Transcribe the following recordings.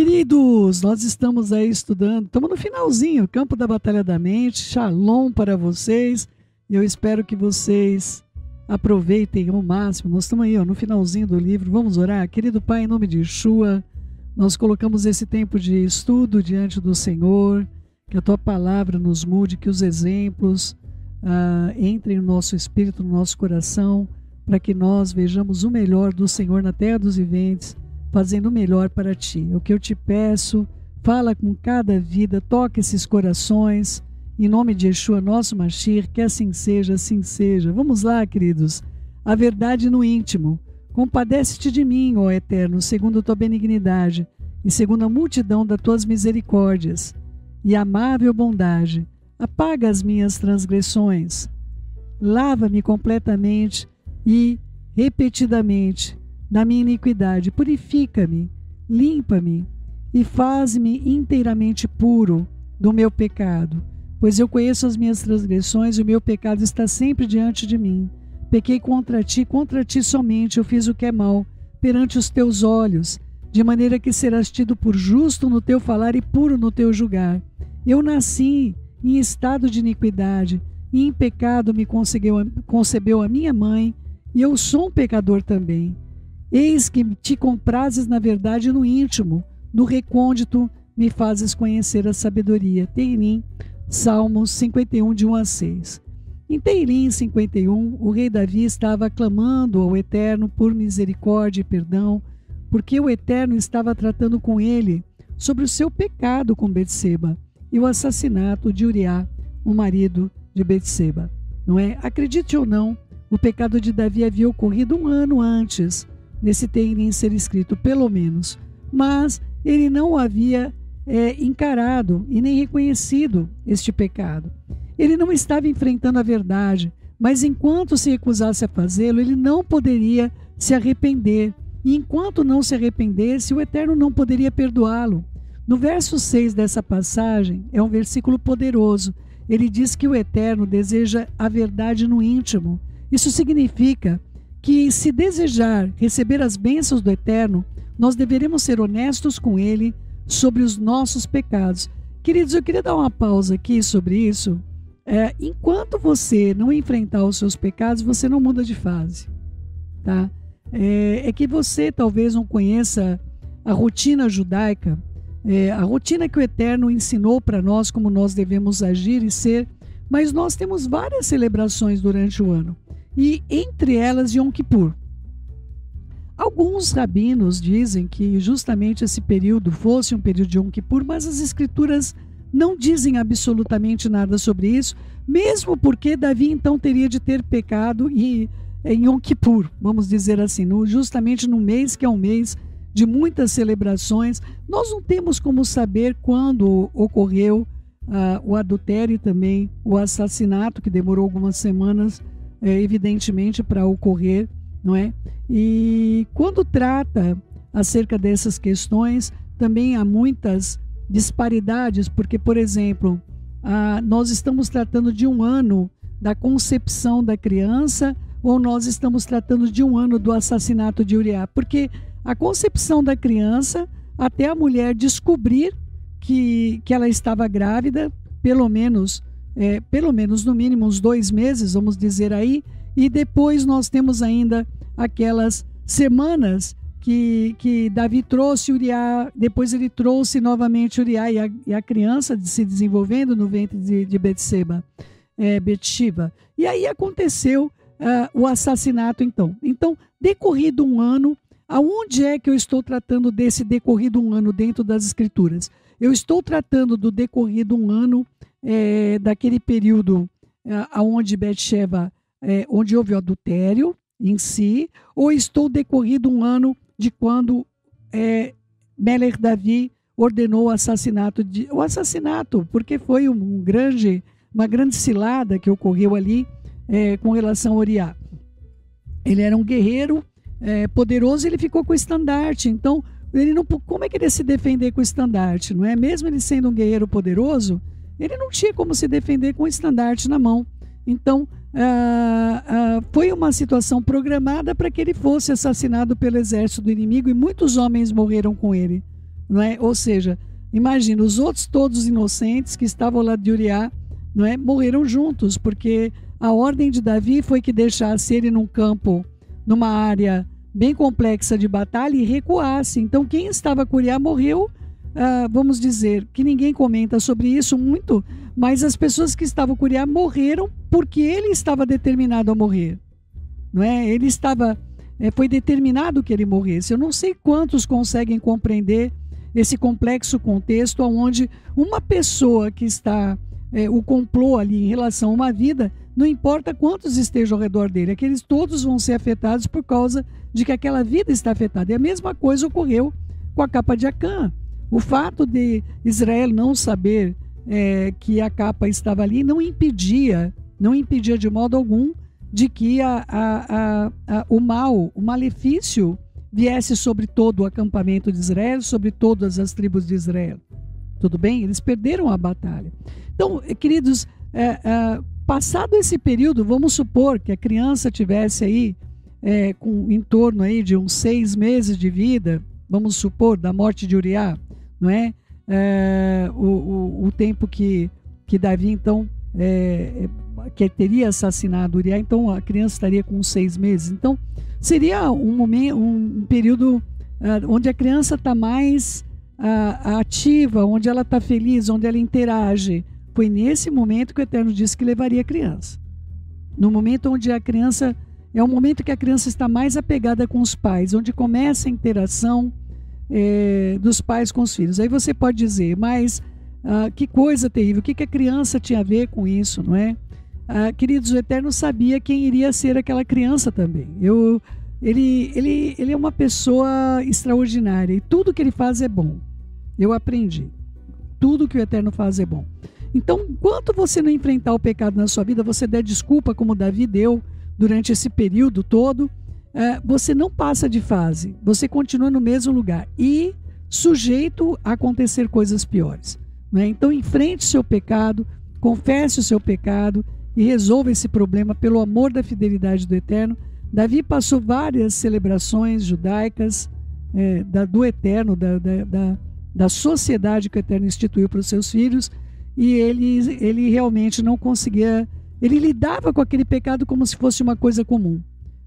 Queridos, nós estamos aí estudando, estamos no finalzinho, Campo da Batalha da Mente, Shalom para vocês, e eu espero que vocês aproveitem ao máximo. Nós estamos aí no finalzinho do livro, vamos orar. Querido Pai, em nome de Yeshua, nós colocamos esse tempo de estudo diante do Senhor, que a Tua Palavra nos mude, que os exemplos entrem no nosso espírito, no nosso coração, para que nós vejamos o melhor do Senhor na terra dos viventes, fazendo o melhor para Ti. É o que eu te peço, fala com cada vida, toca esses corações, em nome de Yeshua, nosso Mashiach, que assim seja, assim seja. Vamos lá, queridos, a verdade no íntimo. Compadece-te de mim, ó Eterno, segundo a Tua benignidade e segundo a multidão das Tuas misericórdias e amável bondade. Apaga as minhas transgressões, lava-me completamente e repetidamente da minha iniquidade, purifica-me, limpa-me e faz-me inteiramente puro do meu pecado, pois eu conheço as minhas transgressões e o meu pecado está sempre diante de mim. Pequei contra ti somente eu fiz o que é mal perante os teus olhos, de maneira que serás tido por justo no teu falar e puro no teu julgar. Eu nasci em estado de iniquidade, e em pecado me concebeu a minha mãe, e eu sou um pecador também. Eis que te comprases na verdade no íntimo, no recôndito me fazes conhecer a sabedoria. Teilim, Salmos 51, de 1 a 6. Em Teilim 51, o rei Davi estava clamando ao Eterno por misericórdia e perdão, porque o Eterno estava tratando com ele sobre o seu pecado com Betseba e o assassinato de Uriá, o marido de Betseba. Não é? Acredite ou não, o pecado de Davi havia ocorrido 1 ano antes desse Teilim ser escrito, pelo menos, mas ele não o havia encarado e nem reconhecido este pecado. Ele não estava enfrentando a verdade, mas enquanto se recusasse a fazê-lo, ele não poderia se arrepender, e enquanto não se arrependesse, o Eterno não poderia perdoá-lo. No verso 6 dessa passagem, é um versículo poderoso. Ele diz que o Eterno deseja a verdade no íntimo. Isso significa que, se desejar receber as bênçãos do Eterno, nós deveremos ser honestos com Ele sobre os nossos pecados. Queridos, eu queria dar uma pausa aqui sobre isso. Enquanto você não enfrentar os seus pecados, você não muda de fase, tá? É que você talvez não conheça a rotina judaica, a rotina que o Eterno ensinou para nós como nós devemos agir e ser, mas nós temos várias celebrações durante o ano, e entre elas Yom Kippur. Alguns rabinos dizem que justamente esse período fosse um período de Yom Kippur, mas as escrituras não dizem absolutamente nada sobre isso, mesmo porque Davi então teria de ter pecado em Yom Kippur, vamos dizer assim, justamente no mês que é um mês de muitas celebrações. Nós não temos como saber quando ocorreu o adultério e também o assassinato, que demorou algumas semanas, evidentemente, para ocorrer, não é? E quando trata acerca dessas questões, também há muitas disparidades, porque, por exemplo, nós estamos tratando de 1 ano da concepção da criança, ou nós estamos tratando de 1 ano do assassinato de Uriá, porque a concepção da criança, até a mulher descobrir que ela estava grávida, pelo menos no mínimo uns 2 meses, vamos dizer aí, e depois nós temos ainda aquelas semanas que Davi trouxe Uriá, depois ele trouxe novamente Uriá e a criança se desenvolvendo no ventre de Betseba, Betsheba. E aí aconteceu o assassinato então. Então, decorrido 1 ano, aonde é que eu estou tratando desse decorrido 1 ano dentro das Escrituras? Eu estou tratando do decorrido 1 ano daquele período onde Betsheba, onde houve o adultério em si, ou estou decorrido 1 ano de quando Melech Davi ordenou o assassinato, porque foi uma grande cilada que ocorreu ali com relação a Uriá. Ele era um guerreiro poderoso, ele ficou com o estandarte, então ele não, como é que ele ia se defender com o estandarte, não é? Mesmo ele sendo um guerreiro poderoso, ele não tinha como se defender com o estandarte na mão. Então foi uma situação programada para que ele fosse assassinado pelo exército do inimigo, e muitos homens morreram com ele. não é? Ou seja, imagina, os outros todos inocentes que estavam ao lado de Uriá, não é? Morreram juntos, porque a ordem de Davi foi que deixasse ele num campo, numa área bem complexa de batalha e recuasse. Então quem estava com Uriá morreu, vamos dizer, que ninguém comenta sobre isso muito, mas as pessoas que estavam com Uriá morreram porque ele estava determinado a morrer, não é? Ele estava, foi determinado que ele morresse. Eu não sei quantos conseguem compreender esse complexo contexto onde uma pessoa que está, o complô ali em relação a uma vida, não importa quantos estejam ao redor dele, aqueles todos vão ser afetados por causa de que aquela vida está afetada. E a mesma coisa ocorreu com a capa de Acã. O fato de Israel não saber que a capa estava ali não impedia de modo algum de que o mal, o malefício viesse sobre todo o acampamento de Israel, sobre todas as tribos de Israel. Tudo bem? Eles perderam a batalha. Então, queridos, passado esse período, vamos supor que a criança tivesse aí com em torno aí de uns 6 meses de vida, vamos supor, da morte de Uriá, não é? O tempo que Davi, então, que teria assassinado Uriá, então a criança estaria com 6 meses. Então, seria um período onde a criança está mais ativa, onde ela está feliz, onde ela interage. Foi nesse momento que o Eterno disse que levaria a criança. No momento onde a criança, é o momento que a criança está mais apegada com os pais, onde começa a interação dos pais com os filhos. Aí você pode dizer, mas que coisa terrível, o que a criança tinha a ver com isso, não é? Queridos, o Eterno sabia quem iria ser aquela criança também. Ele é uma pessoa extraordinária e tudo que ele faz é bom. Eu aprendi. Tudo que o Eterno faz é bom. Então, enquanto você não enfrentar o pecado na sua vida, você der desculpa como Davi deu durante esse período todo, você não passa de fase, você continua no mesmo lugar e sujeito a acontecer coisas piores, né? Então enfrente o seu pecado, confesse o seu pecado e resolva esse problema pelo amor da fidelidade do Eterno. Davi passou várias celebrações judaicas do Eterno, da sociedade que o Eterno instituiu para os seus filhos, e ele realmente não conseguia, ele lidava com aquele pecado como se fosse uma coisa comum.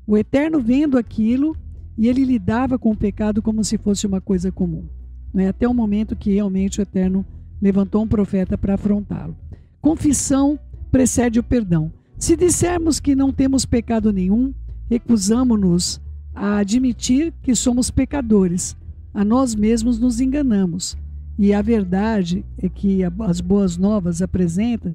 O Eterno vendo aquilo, e ele lidava com o pecado como se fosse uma coisa comum, né? Até o momento que realmente o Eterno levantou um profeta para afrontá-lo. Confissão precede o perdão. Se dissermos que não temos pecado nenhum, recusamo-nos a admitir que somos pecadores. A nós mesmos nos enganamos. E a verdade é que as boas novas apresentam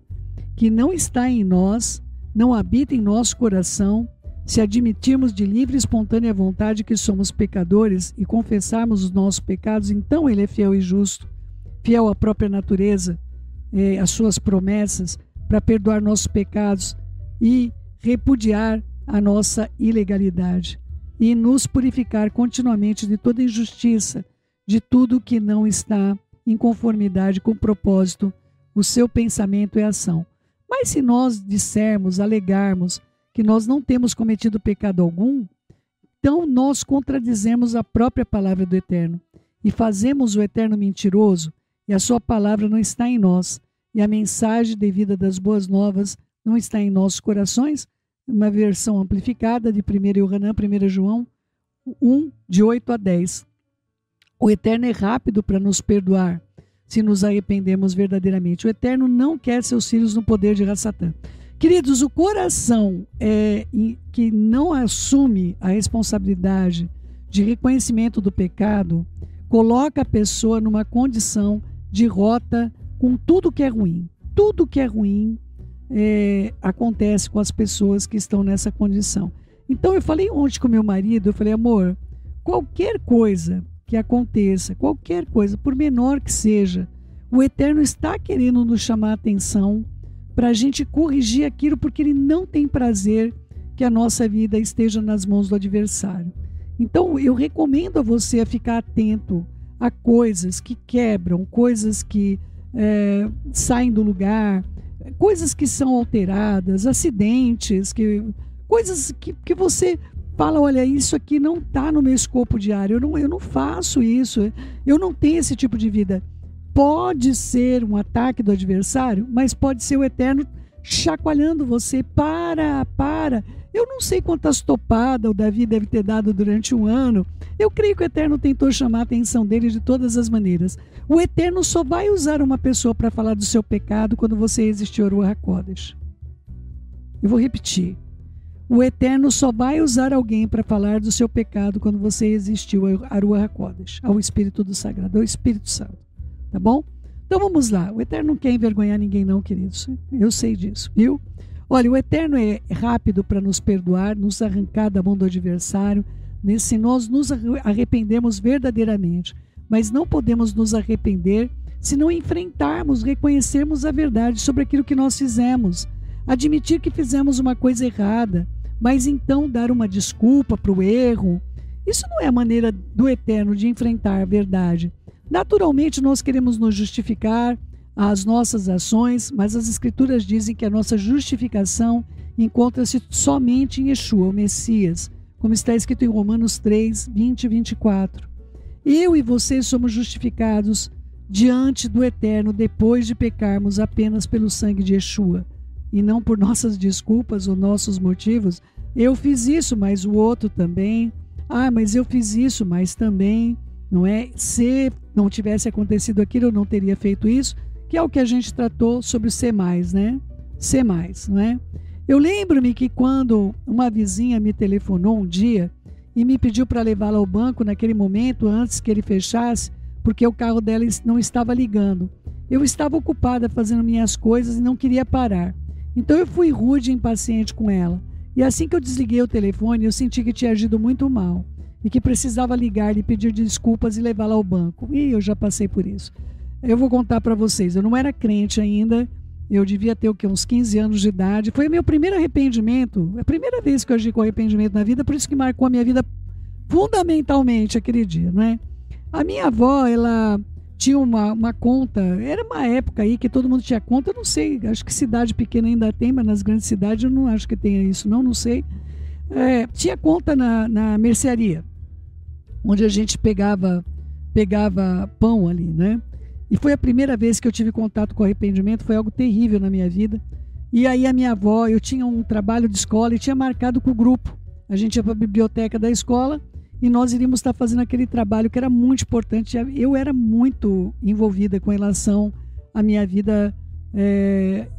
que não está em nós, não habita em nosso coração. Se admitirmos de livre e espontânea vontade que somos pecadores e confessarmos os nossos pecados, então Ele é fiel e justo, fiel à própria natureza, às suas promessas, para perdoar nossos pecados e repudiar a nossa ilegalidade e nos purificar continuamente de toda injustiça, de tudo que não está em conformidade com o propósito, o seu pensamento e ação. Mas se nós dissermos, alegarmos que nós não temos cometido pecado algum, então nós contradizemos a própria palavra do Eterno e fazemos o Eterno mentiroso, e a sua palavra não está em nós, e a mensagem devida das boas novas não está em nossos corações. Uma versão amplificada de 1 Yohanan, 1 João 1, de 8 a 10. O Eterno é rápido para nos perdoar se nos arrependemos verdadeiramente. O Eterno não quer seus filhos no poder de Satã. Queridos, o coração que não assume a responsabilidade de reconhecimento do pecado coloca a pessoa numa condição de rota com tudo que é ruim. Tudo que é ruim acontece com as pessoas que estão nessa condição. Então eu falei ontem com meu marido, eu falei, amor, qualquer coisa que aconteça, qualquer coisa, por menor que seja, o Eterno está querendo nos chamar a atenção para a gente corrigir aquilo, porque Ele não tem prazer que a nossa vida esteja nas mãos do adversário. Então eu recomendo a você a ficar atento a coisas que quebram, coisas que saem do lugar, coisas que são alteradas, acidentes, coisas que você fala, olha, isso aqui não está no meu escopo diário, eu não faço isso, eu não tenho esse tipo de vida. Pode ser um ataque do adversário, mas pode ser o Eterno chacoalhando você. Para. Eu não sei quantas topadas o Davi deve ter dado durante um ano. Eu creio que o Eterno tentou chamar a atenção dele de todas as maneiras. O Eterno só vai usar uma pessoa para falar do seu pecado quando você resistiu ao Ruach HaKodesh. Eu vou repetir. O Eterno só vai usar alguém para falar do seu pecado quando você resistiu ao Ruach HaKodesh, ao Espírito do Sagrado, ao Espírito Santo. Tá bom? Então vamos lá. O Eterno não quer envergonhar ninguém não, queridos. Eu sei disso, viu? Olha, o Eterno é rápido para nos perdoar, nos arrancar da mão do adversário, se nós nos arrependermos verdadeiramente. Mas não podemos nos arrepender se não enfrentarmos, reconhecermos a verdade sobre aquilo que nós fizemos. Admitir que fizemos uma coisa errada, mas então dar uma desculpa para o erro. Isso não é a maneira do Eterno de enfrentar a verdade. Naturalmente nós queremos nos justificar as nossas ações, mas as Escrituras dizem que a nossa justificação encontra-se somente em Yeshua, o Messias, como está escrito em Romanos 3, 20 e 24. Eu e você somos justificados diante do Eterno depois de pecarmos apenas pelo sangue de Yeshua, e não por nossas desculpas ou nossos motivos. Eu fiz isso, mas o outro também. Mas eu fiz isso, mas também. Não é? Se não tivesse acontecido aquilo, eu não teria feito isso, que é o que a gente tratou sobre o ser mais, né? Ser mais, não é? Eu lembro-me que quando uma vizinha me telefonou um dia e me pediu para levá-la ao banco naquele momento, antes que ele fechasse, porque o carro dela não estava ligando. Eu estava ocupada fazendo minhas coisas e não queria parar. Então eu fui rude e impaciente com ela. E assim que eu desliguei o telefone, eu senti que tinha agido muito mal e que precisava ligar e pedir desculpas e levá-la ao banco. E eu já passei por isso. Eu vou contar para vocês, eu não era crente ainda, eu devia ter uns 15 anos de idade. Foi o meu primeiro arrependimento, a primeira vez que eu agi com arrependimento na vida, por isso que marcou a minha vida fundamentalmente aquele dia, não é? A minha avó, ela tinha uma conta, era uma época aí que todo mundo tinha conta, eu não sei, acho que cidade pequena ainda tem, mas nas grandes cidades eu não acho que tenha isso, não sei. Tinha conta na mercearia, onde a gente pegava pão ali, né? E foi a primeira vez que eu tive contato com arrependimento, foi algo terrível na minha vida. E aí a minha avó, eu tinha um trabalho de escola e tinha marcado com o grupo. A gente ia para a biblioteca da escola e nós iríamos estar fazendo aquele trabalho que era muito importante. Eu era muito envolvida com relação à minha vida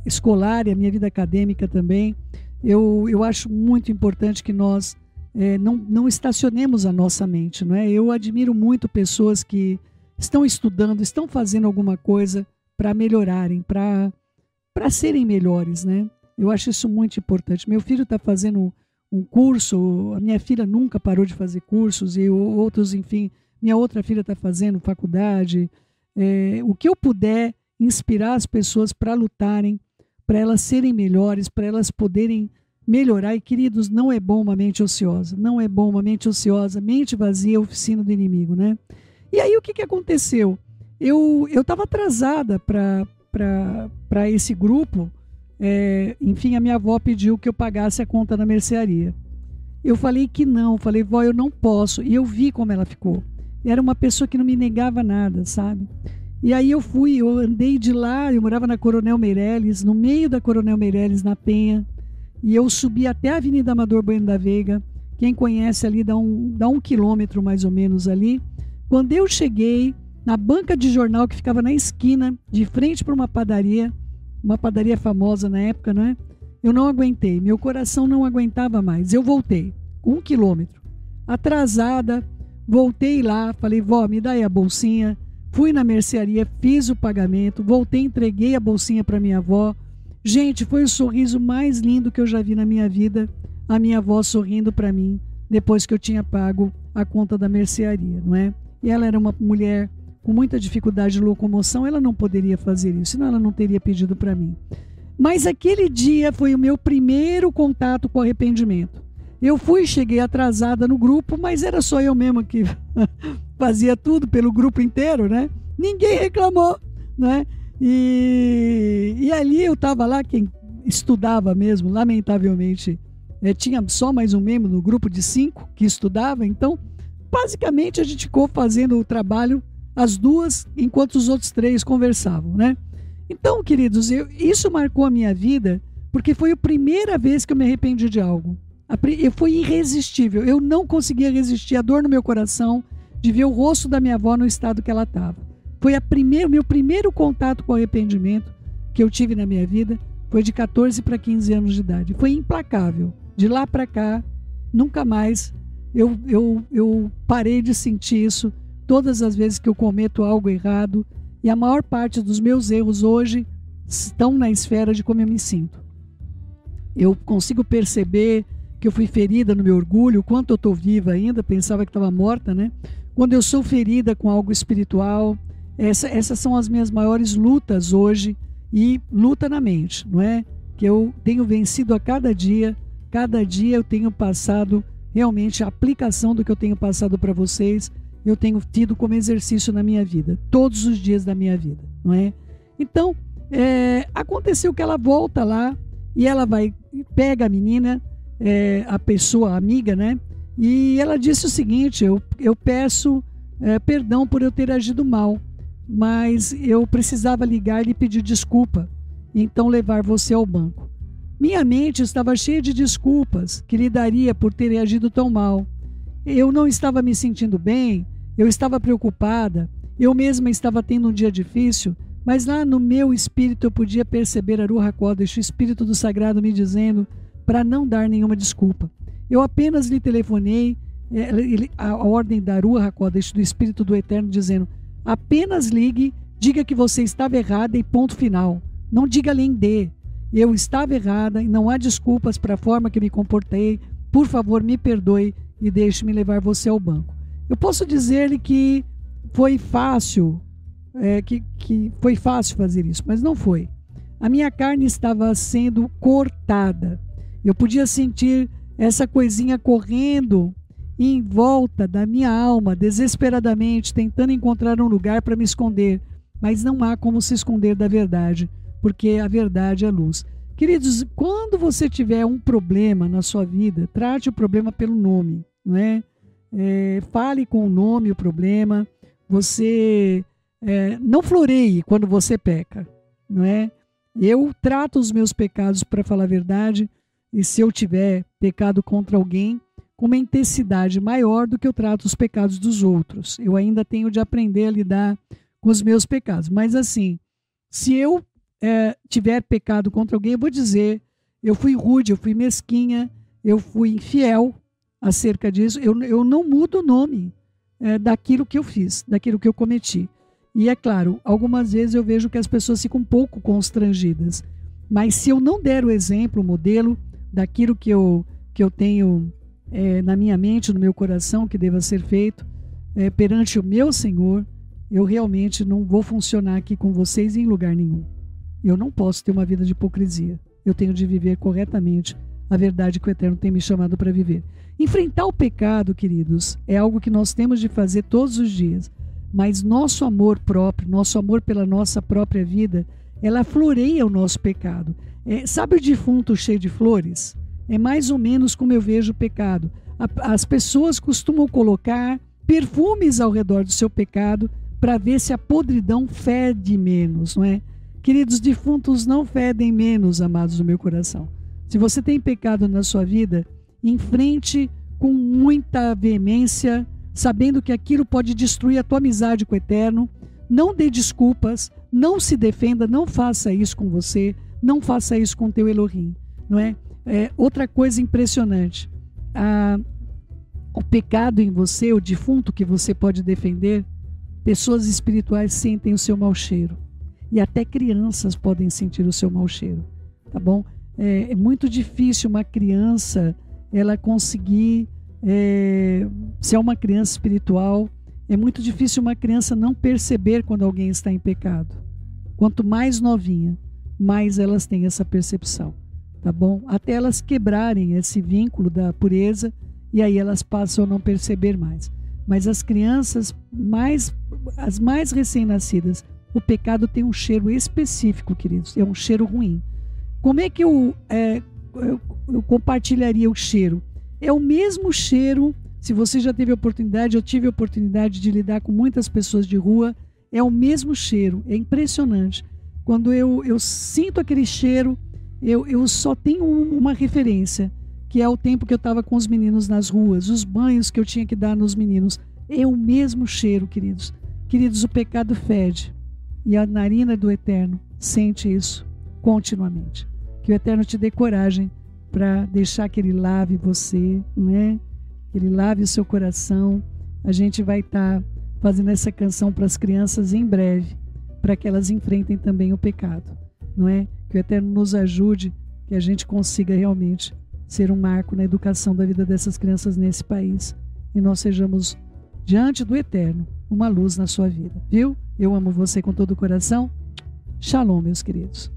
escolar e à minha vida acadêmica também. Eu acho muito importante que nós não estacionemos a nossa mente, não é? Eu admiro muito pessoas que estão estudando, estão fazendo alguma coisa para melhorarem, para serem melhores, né? Eu acho isso muito importante. Meu filho está fazendo um curso, a minha filha nunca parou de fazer cursos e outros, enfim, minha outra filha está fazendo faculdade. O que eu puder inspirar as pessoas para lutarem, para elas serem melhores, para elas poderem melhorar. E, queridos, não é bom uma mente ociosa, não é bom uma mente ociosa, mente vazia é a oficina do inimigo, né? E aí o que aconteceu? Eu estava atrasada para esse grupo, enfim, a minha avó pediu que eu pagasse a conta na mercearia. Eu falei que não, falei, vó, eu não posso. E eu vi como ela ficou. Era uma pessoa que não me negava nada, sabe? E aí eu andei de lá, eu morava na Coronel Meireles, no meio da Coronel Meireles, na Penha, e eu subi até a Avenida Amador Bueno da Veiga. Quem conhece ali dá um quilômetro mais ou menos ali. Quando eu cheguei na banca de jornal que ficava na esquina, de frente para uma padaria famosa na época, né? Eu não aguentei, meu coração não aguentava mais. Eu voltei, 1 quilômetro, atrasada, voltei lá, falei, vó, me dá aí a bolsinha. Fui na mercearia, fiz o pagamento, voltei, entreguei a bolsinha para minha avó. Gente, foi o sorriso mais lindo que eu já vi na minha vida, a minha avó sorrindo para mim, depois que eu tinha pago a conta da mercearia, não é? E ela era uma mulher com muita dificuldade de locomoção, ela não poderia fazer isso, senão ela não teria pedido para mim. Mas aquele dia foi o meu primeiro contato com arrependimento. Eu cheguei atrasada no grupo, mas era só eu mesma que fazia tudo pelo grupo inteiro, né? Ninguém reclamou, né? E ali eu estava lá, quem estudava mesmo, lamentavelmente, tinha só mais um membro no grupo de 5 que estudava, então basicamente a gente ficou fazendo o trabalho as duas, enquanto os outros 3 conversavam, né? Então, queridos, isso marcou a minha vida, porque foi a primeira vez que eu me arrependi de algo. Foi irresistível, eu não conseguia resistir à dor no meu coração de ver o rosto da minha avó no estado que ela estava. Foi meu primeiro contato com o arrependimento que eu tive na minha vida, foi de 14 para 15 anos de idade. Foi implacável. De lá para cá, nunca mais eu parei de sentir isso todas as vezes que eu cometo algo errado. E a maior parte dos meus erros hoje estão na esfera de como eu me sinto. Eu consigo perceber que eu fui ferida no meu orgulho, quanto eu estou viva ainda, pensava que estava morta, né? Quando eu sou ferida com algo espiritual, essas são as minhas maiores lutas hoje, e luta na mente, não é? Que eu tenho vencido a cada dia eu tenho passado realmente a aplicação do que eu tenho passado para vocês, eu tenho tido como exercício na minha vida, todos os dias da minha vida, não é? Então, aconteceu que ela volta lá e ela pega a menina, a pessoa, a amiga, né? E ela disse o seguinte: eu peço perdão por eu ter agido mal, mas eu precisava ligar e pedir desculpa, então levar você ao banco. Minha mente estava cheia de desculpas que lhe daria por ter agido tão mal. Eu não estava me sentindo bem, eu estava preocupada, eu mesma estava tendo um dia difícil, mas lá no meu espírito eu podia perceber a Ruach HaKodesh, o Espírito do Sagrado, me dizendo para não dar nenhuma desculpa. Eu apenas lhe telefonei, a ordem da Ruach HaKodesh, do Espírito do Eterno, dizendo: apenas ligue, diga que você estava errada e ponto final. Não diga além de. Eu estava errada e não há desculpas para a forma que me comportei. Por favor, me perdoe e deixe-me levar você ao banco. Eu posso dizer-lhe que foi fácil, que foi fácil fazer isso, mas não foi. A minha carne estava sendo cortada. Eu podia sentir essa coisinha correndo em volta da minha alma, desesperadamente, tentando encontrar um lugar para me esconder. Mas não há como se esconder da verdade, porque a verdade é luz. Queridos, quando você tiver um problema na sua vida, trate o problema pelo nome, não é? Fale com o nome o problema. Você não floreie quando você peca, não é? Eu trato os meus pecados, para falar a verdade, e se eu tiver pecado contra alguém, com uma intensidade maior do que eu trato os pecados dos outros. Eu ainda tenho de aprender a lidar com os meus pecados. Mas assim, se eu tiver pecado contra alguém, eu vou dizer: eu fui rude, eu fui mesquinha, eu fui infiel acerca disso. Eu não mudo o nome daquilo que eu fiz, daquilo que eu cometi. E é claro, algumas vezes eu vejo que as pessoas ficam um pouco constrangidas. Mas se eu não der o exemplo, o modelo daquilo que eu tenho na minha mente, no meu coração, que deva ser feito perante o meu Senhor, eu realmente não vou funcionar aqui com vocês em lugar nenhum. Eu não posso ter uma vida de hipocrisia. Eu tenho de viver corretamente a verdade que o Eterno tem me chamado para viver. Enfrentar o pecado, queridos, é algo que nós temos de fazer todos os dias. Mas nosso amor próprio, nosso amor pela nossa própria vida, ela floreia o nosso pecado. Sabe o defunto cheio de flores? É mais ou menos como eu vejo o pecado. As pessoas costumam colocar perfumes ao redor do seu pecado para ver se a podridão fede menos, não é? Queridos, defuntos não fedem menos, amados do meu coração. Se você tem pecado na sua vida, enfrente com muita veemência, sabendo que aquilo pode destruir a tua amizade com o Eterno. Não dê desculpas, não se defenda, não faça isso com você, não faça isso com o teu Elohim, não é? Outra coisa impressionante, o pecado em você, o defunto que você pode defender, pessoas espirituais sentem o seu mau cheiro. E até crianças podem sentir o seu mau cheiro, tá bom? É muito difícil uma criança ela conseguir, se é uma criança espiritual, é muito difícil uma criança não perceber quando alguém está em pecado. Quanto mais novinha, mais elas têm essa percepção, tá bom? Até elas quebrarem esse vínculo da pureza e aí elas passam a não perceber mais. Mas as crianças, as mais recém-nascidas, o pecado tem um cheiro específico, queridos, é um cheiro ruim. Como é que eu compartilharia o cheiro? É o mesmo cheiro, se você já teve a oportunidade, eu tive a oportunidade de lidar com muitas pessoas de rua, é o mesmo cheiro, é impressionante. Quando eu sinto aquele cheiro, eu só tenho uma referência, que é o tempo que eu estava com os meninos nas ruas, os banhos que eu tinha que dar nos meninos. É o mesmo cheiro, queridos. Queridos, o pecado fede, e a narina do Eterno sente isso continuamente. Que o Eterno te dê coragem para deixar que Ele lave você, não é? Que Ele lave o seu coração. A gente vai estar fazendo essa canção para as crianças em breve, para que elas enfrentem também o pecado, não é? Que o Eterno nos ajude, que a gente consiga realmente ser um marco na educação da vida dessas crianças nesse país, e nós sejamos, diante do Eterno, uma luz na sua vida, viu? Eu amo você com todo o coração. Shalom, meus queridos.